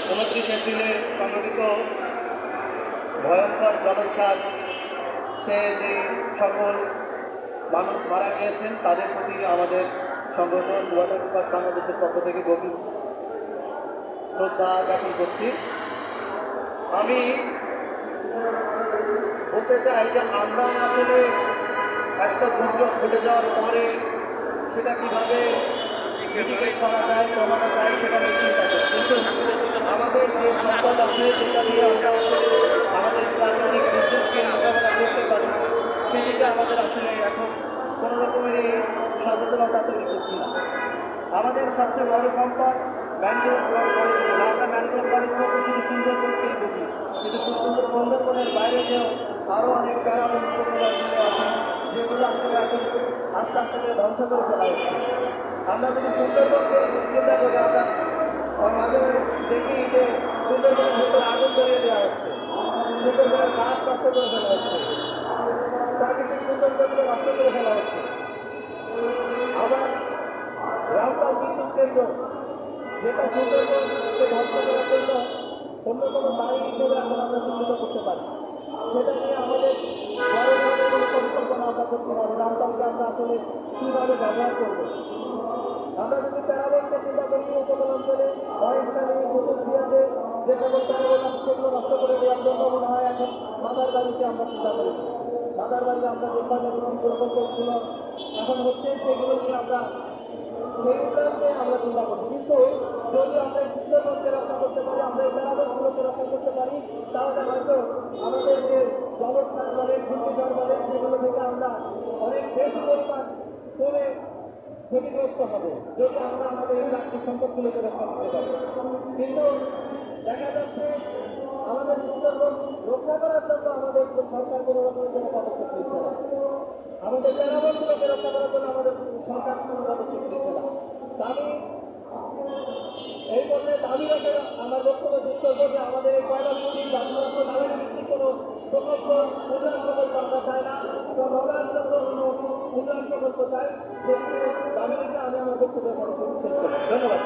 29 এপ্রিলে সংঘটিত ভয়ঙ্কর জলোচ্ছ্বাস সে যে সকল মানুষ মারা গিয়েছেন তাদের প্রতি আমাদের সংগঠন ওয়াটার পার্ক বাংলাদেশের পক্ষ থেকে গভীর শ্রদ্ধা জ্ঞাপন করছি। আমি বলতে চাই যে আমরা আসলে একটা দুর্যোগ ঘটে যাওয়ার পরে সেটা কীভাবে মিটিগেট করা যায়, কমানো যায়, সেটা নিয়ে চিন্তা করি। কিন্তু আমাদের যে সম্পদ আছে যেটা দিয়ে আমরা আমাদের প্রাকৃতিক দুর্যোগকে মোকাবেলা করতে পারি সেদিকে আমাদের আসলে এখন কোনো রকমেরই সচেতনতা তৈরি করছি না। আমাদের সবচেয়ে বড় সম্পদ ম্যানগ্রোভ ফরেস্ট। আমরা ম্যানগ্রোভ ফরেস্ট বলতে শুধু সুন্দরবনকেই বুঝি, কিন্তু সুন্দরবনের বাইরে যেও আরও অনেক প্যারাবন আছে যেগুলো আসলে এখন আস্তে আস্তে করে ধ্বংস করে ফেলা হচ্ছে। আমরা যদি সুন্দরবনকে চিন্তা করি, আমরা মাঝে দেখি যে সুন্দরবনের ভেতরে আগুন ধরিয়ে দেওয়া হচ্ছে, সুন্দরবনের গাছ নষ্ট করে ফেলা হচ্ছে, প্রাকৃতিক সৌন্দর্যগুলো নষ্ট করে ফেলা হচ্ছে। আবার রামপাল বিদ্যুৎ কেন্দ্র যেটা সুন্দরবনকে ধ্বংস করার জন্য অন্যতম দায়ী হিসেবে এখন আমরা চিহ্নিত করতে পারি, সেটা নিয়ে আমাদের বড় ধরনের কোনো পরিকল্পনা আমরা করতে পারি। রামপালকে আমরা আসলে কীভাবে ব্যবহার করবো? আমরা যদি প্যারাবনকে চিন্তা করি, উপকূলাঞ্চলে মহেশখালী কুতুবদিয়াতে যে সকল প্যারাবন আছে সেগুলো নষ্ট করে দেওয়ার জন্য মনে হয় এখন মাদার বাড়িতে আমরা চিন্তা করি। মাদার বাড়িতে আমরা যেভাবে প্রকল্পগুলো এখন হচ্ছে সেগুলো নিয়ে আমরা সেই উন্নয়নকে আমরা চিন্তা করি। কিন্তু যদি আমরা সুন্দরবনকে রক্ষা করতে পারি, আমরা এই প্যারাবনগুলোকে রক্ষা করতে পারি, তাহলে হয়তো আমাদের যে জলোচ্ছ্বাস বলেন, ঘূর্ণিঝড় বলেন, সেগুলো থেকে আমরা অনেক বেশি পরিমাণ কমে ক্ষতিগ্রস্ত হবে যদি আমরা আমাদের এই প্রাকৃতিক সম্পদগুলোকে রক্ষা করতে পারি। কিন্তু দেখা যাচ্ছে আমাদের সুন্দরবন রক্ষা করার জন্য আমাদের সরকার কোনো রকমের কোনো পদক্ষেপ নিচ্ছে না, আমাদের প্যারাবনগুলোকে রক্ষা করার জন্য আমাদের সরকার কোনো পদক্ষেপ নিচ্ছে না। আমি এই পর্যায়ে দাবি রাখে আমার বক্তব্য শেষ করবো যে আমাদের এই কয়লা ভিত্তিক বা জ্বালানি ভিত্তিক কোনো প্রকল্প উন্নয়ন প্রকল্প আমরা চাই না, এবং নবায়নযোগ্য কোনো উন্নয়ন প্রকল্প চাই। সেই দাবি রেখে আমি আমার বক্তব্য শেষ করছি। ধন্যবাদ।